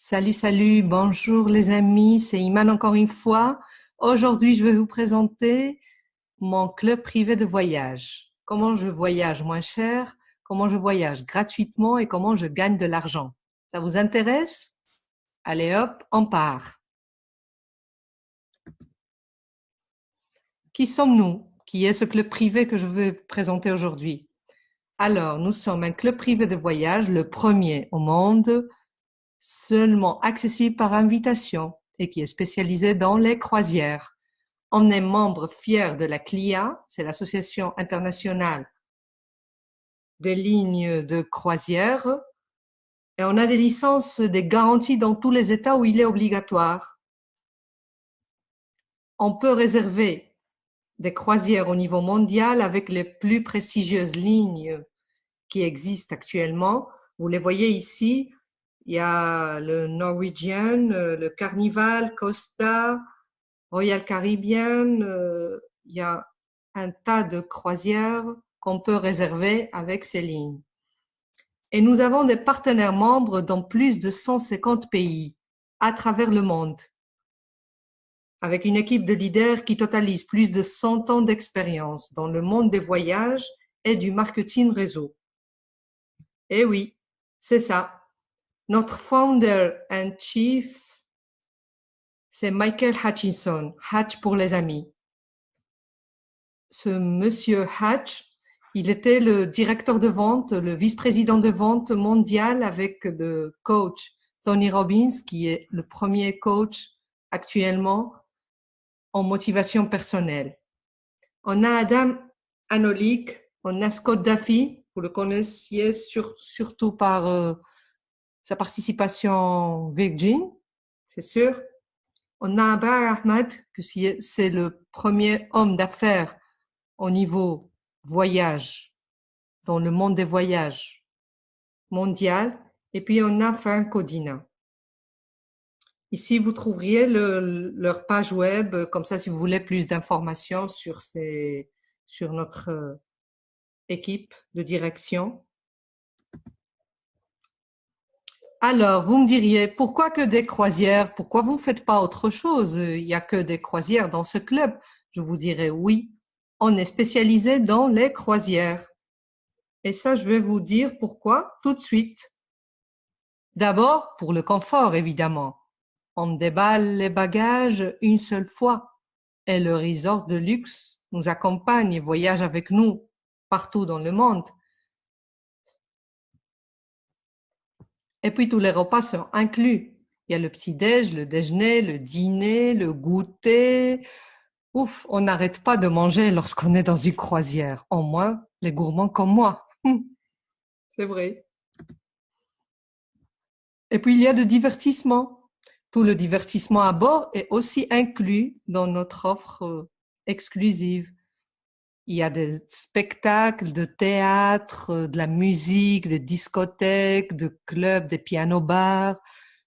Salut, salut, bonjour les amis, c'est Iman encore une fois. Aujourd'hui, je vais vous présenter mon club privé de voyage. Comment je voyage moins cher, comment je voyage gratuitement et comment je gagne de l'argent. Ça vous intéresse? Allez hop, on part. Qui sommes-nous? Qui est ce club privé que je vais vous présenter aujourd'hui? Alors, nous sommes un club privé de voyage, le premier au monde, seulement accessible par invitation et qui est spécialisé dans les croisières. On est membre fier de la CLIA, c'est l'Association internationale des lignes de croisière, et on a des licences, des garanties dans tous les États où il est obligatoire. On peut réserver des croisières au niveau mondial avec les plus prestigieuses lignes qui existent actuellement. Vous les voyez ici, il y a le Norwegian, le Carnival, Costa, Royal Caribbean, il y a un tas de croisières qu'on peut réserver avec ces lignes. Et nous avons des partenaires membres dans plus de 150 pays à travers le monde, avec une équipe de leaders qui totalise plus de 100 ans d'expérience dans le monde des voyages et du marketing réseau. Et oui, c'est ça. Notre founder and chief, c'est Michael Hutchinson, Hatch pour les amis. Ce monsieur Hatch, il était le directeur de vente, le vice-président de vente mondial avec le coach Tony Robbins, qui est le premier coach actuellement en motivation personnelle. On a Adam Anolik, on a Scott Duffy, vous le connaissiez surtout par sa participation Virgin, c'est sûr. On a Abar Ahmad, que c'est le premier homme d'affaires au niveau voyage, dans le monde des voyages mondial. Et puis, on a Frank Codina. Ici, vous trouveriez leur page web, comme ça, si vous voulez plus d'informations sur notre équipe de direction. Alors, vous me diriez, pourquoi que des croisières? Pourquoi vous ne faites pas autre chose? Il n'y a que des croisières dans ce club. Je vous dirais oui, on est spécialisé dans les croisières. Et ça, je vais vous dire pourquoi tout de suite. D'abord, pour le confort, évidemment. On déballe les bagages une seule fois et le resort de luxe nous accompagne et voyage avec nous partout dans le monde. Et puis tous les repas sont inclus. Il y a le petit-déj, le déjeuner, le dîner, le goûter. Ouf, on n'arrête pas de manger lorsqu'on est dans une croisière. Au moins, les gourmands comme moi. C'est vrai. Et puis, il y a le divertissement. Tout le divertissement à bord est aussi inclus dans notre offre exclusive. Il y a des spectacles de théâtre, de la musique, des discothèques, de clubs, des pianos-bars,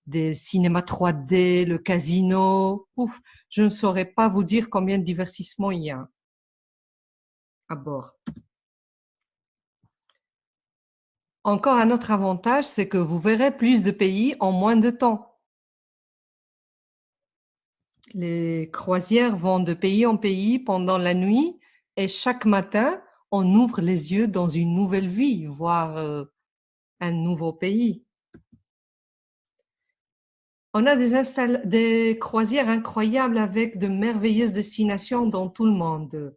des cinémas 3D, le casino. Ouf, je ne saurais pas vous dire combien de divertissements il y a à bord. Encore un autre avantage, c'est que vous verrez plus de pays en moins de temps. Les croisières vont de pays en pays pendant la nuit et chaque matin, on ouvre les yeux dans une nouvelle vie, voire un nouveau pays. On a des croisières incroyables avec de merveilleuses destinations dans tout le monde.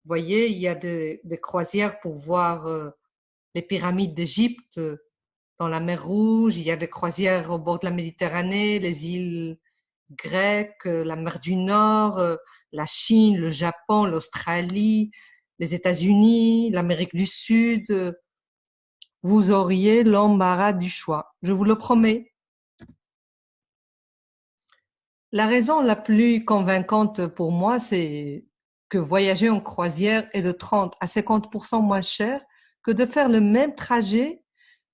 Vous voyez, il y a des croisières pour voir les pyramides d'Égypte dans la mer Rouge, il y a des croisières au bord de la Méditerranée, les îles grecques, la mer du Nord, la Chine, le Japon, l'Australie, les États-Unis, l'Amérique du Sud. Vous auriez l'embarras du choix, je vous le promets. La raison la plus convaincante pour moi, c'est que voyager en croisière est de 30 à 50% moins cher que de faire le même trajet,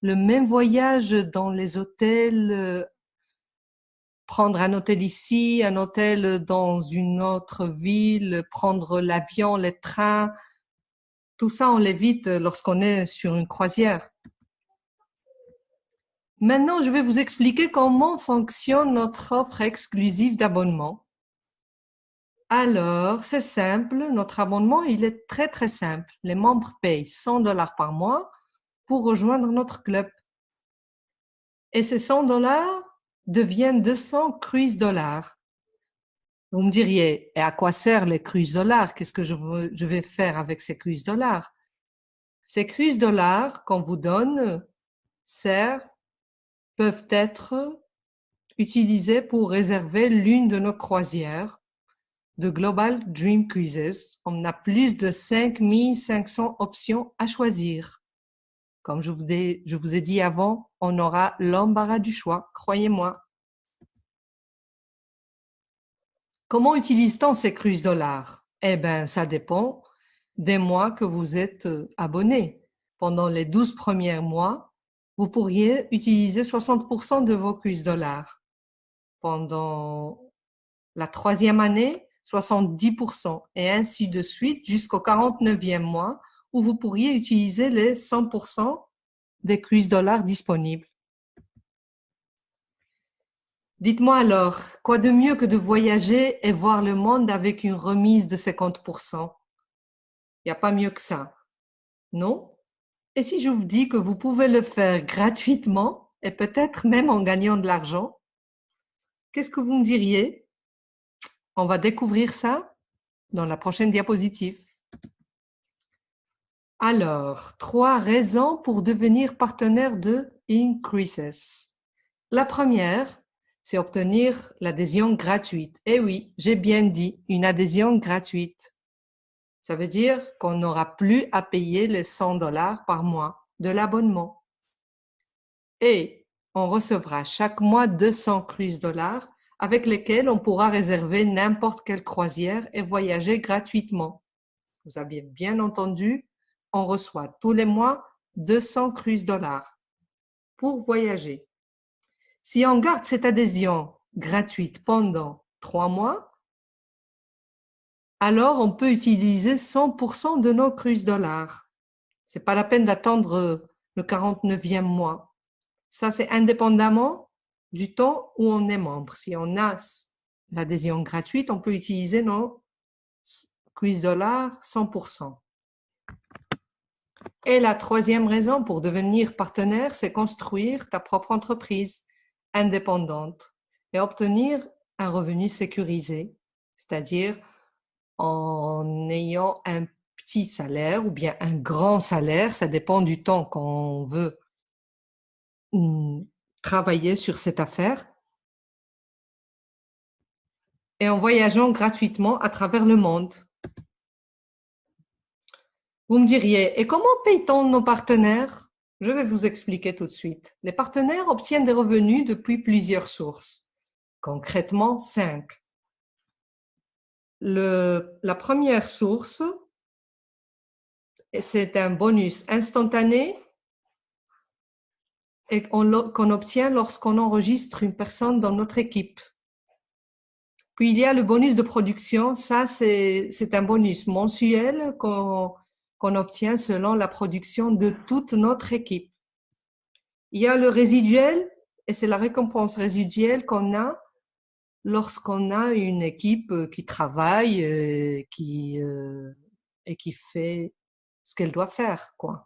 le même voyage dans les hôtels, prendre un hôtel ici, un hôtel dans une autre ville, prendre l'avion, les trains. Tout ça, on l'évite lorsqu'on est sur une croisière. Maintenant, je vais vous expliquer comment fonctionne notre offre exclusive d'abonnement. Alors, c'est simple, notre abonnement, il est très simple. Les membres payent 100 $ par mois pour rejoindre notre club. Et ces 100 $ deviennent 200 cruise dollars. Vous me diriez, et à quoi servent les cruise dollars? Qu'est-ce que je vais faire avec ces cruise dollars? Ces cruise dollars qu'on vous donne peuvent être utilisés pour réserver l'une de nos croisières de Global Dream Cruises. On a plus de 5500 options à choisir. Comme je vous ai dit avant, on aura l'embarras du choix, croyez-moi. Comment utilise-t-on ces cruise dollars? Eh bien, ça dépend des mois que vous êtes abonné. Pendant les 12 premiers mois, vous pourriez utiliser 60% de vos cruise dollars. Pendant la 3e année, 70% et ainsi de suite jusqu'au 49e mois où vous pourriez utiliser les 100% des cruise dollars disponibles. Dites-moi alors, quoi de mieux que de voyager et voir le monde avec une remise de 50%? Il n'y a pas mieux que ça, non? Et si je vous dis que vous pouvez le faire gratuitement et peut-être même en gagnant de l'argent, qu'est-ce que vous me diriez? On va découvrir ça dans la prochaine diapositive. Alors, 3 raisons pour devenir partenaire de Increases. La première, c'est obtenir l'adhésion gratuite. Eh oui, j'ai bien dit, une adhésion gratuite. Ça veut dire qu'on n'aura plus à payer les 100 $ par mois de l'abonnement. Et on recevra chaque mois 200 cruise dollars avec lesquels on pourra réserver n'importe quelle croisière et voyager gratuitement. Vous avez bien entendu, on reçoit tous les mois 200 cruise dollars pour voyager. Si on garde cette adhésion gratuite pendant 3 mois, alors on peut utiliser 100% de nos cruise dollars. Ce n'est pas la peine d'attendre le 49e mois. Ça, c'est indépendamment du temps où on est membre. Si on a l'adhésion gratuite, on peut utiliser nos cruise dollars 100%. Et la 3e raison pour devenir partenaire, c'est construire ta propre entreprise indépendante et obtenir un revenu sécurisé, c'est-à-dire en ayant un petit salaire ou bien un grand salaire, ça dépend du temps qu'on veut travailler sur cette affaire, et en voyageant gratuitement à travers le monde. Vous me diriez, et comment paye-t-on nos partenaires? Je vais vous expliquer tout de suite. Les partenaires obtiennent des revenus depuis plusieurs sources, concrètement 5. La première source, c'est un bonus instantané et qu'on obtient lorsqu'on enregistre une personne dans notre équipe. Puis il y a le bonus de production, ça c'est un bonus mensuel qu'on obtient selon la production de toute notre équipe. Il y a le résiduel, et c'est la récompense résiduelle qu'on a lorsqu'on a une équipe qui travaille et qui fait ce qu'elle doit faire, quoi.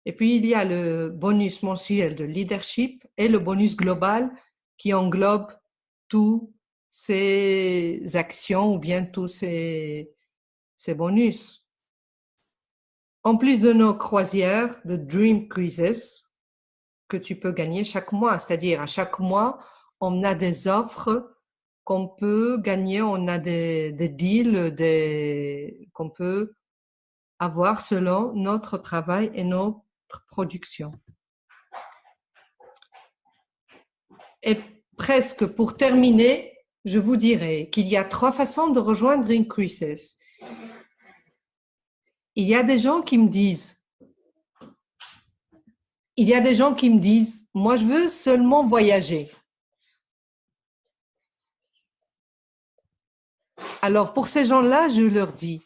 Et puis, il y a le bonus mensuel de leadership et le bonus global qui englobe tous ces actions ou bien tous ces bonus. En plus de nos croisières de Dream Cruises que tu peux gagner chaque mois, c'est-à-dire à chaque mois, on a des offres qu'on peut gagner, on a des deals qu'on peut avoir selon notre travail et notre production. Et presque pour terminer, je vous dirai qu'il y a 3 façons de rejoindre Increases. Il y a des gens qui me disent, moi je veux seulement voyager. Alors pour ces gens-là, je leur dis,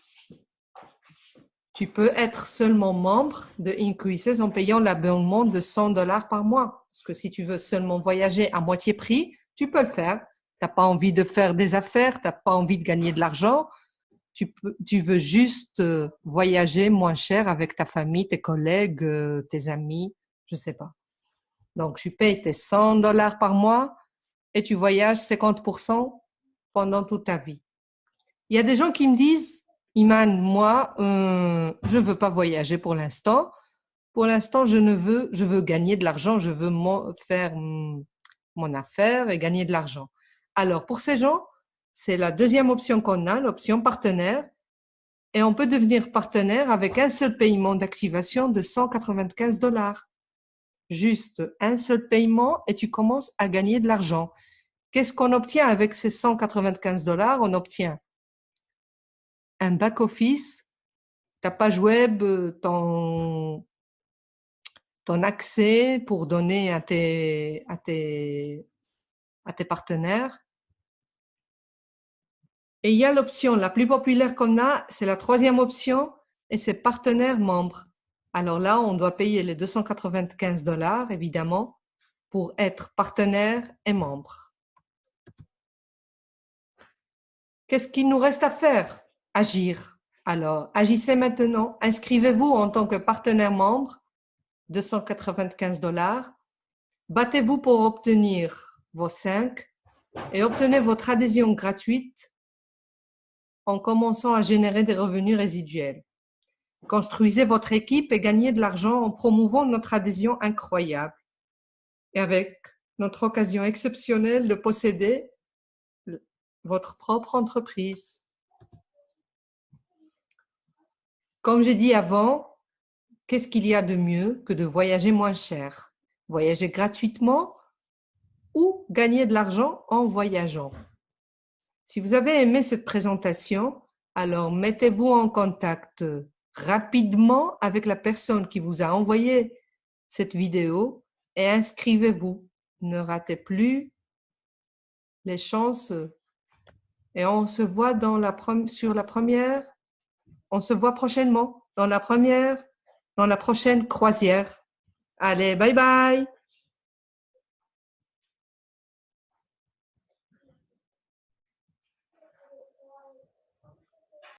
tu peux être seulement membre de Increases en payant l'abonnement de 100 $ par mois. Parce que si tu veux seulement voyager à moitié prix, tu peux le faire. Tu n'as pas envie de faire des affaires, tu n'as pas envie de gagner de l'argent. Tu veux juste voyager moins cher avec ta famille, tes collègues, tes amis, je ne sais pas. Donc, tu payes tes $100 par mois et tu voyages 50% pendant toute ta vie. Il y a des gens qui me disent, Iman, moi, je ne veux pas voyager pour l'instant. Pour l'instant, je veux gagner de l'argent, je veux faire mon affaire et gagner de l'argent. Alors, pour ces gens, c'est la deuxième option qu'on a, l'option partenaire. Et on peut devenir partenaire avec un seul paiement d'activation de $195. Juste un seul paiement et tu commences à gagner de l'argent. Qu'est-ce qu'on obtient avec ces $195? On obtient un back-office, ta page web, ton accès pour donner à tes partenaires. Et il y a l'option la plus populaire qu'on a, c'est la troisième option, et c'est partenaire membre. Alors là, on doit payer les $295, évidemment, pour être partenaire et membre. Qu'est-ce qu'il nous reste à faire? Agir. Alors, agissez maintenant. Inscrivez-vous en tant que partenaire membre, $295. Battez-vous pour obtenir vos 5 et obtenez votre adhésion gratuite en commençant à générer des revenus résiduels. Construisez votre équipe et gagnez de l'argent en promouvant notre adhésion incroyable et avec notre occasion exceptionnelle de posséder votre propre entreprise. Comme j'ai dit avant, qu'est-ce qu'il y a de mieux que de voyager moins cher? Voyager gratuitement ou gagner de l'argent en voyageant. Si vous avez aimé cette présentation, alors mettez-vous en contact rapidement avec la personne qui vous a envoyé cette vidéo et inscrivez-vous. Ne ratez plus les chances. Et on se voit on se voit prochainement dans la prochaine croisière. Allez, bye bye!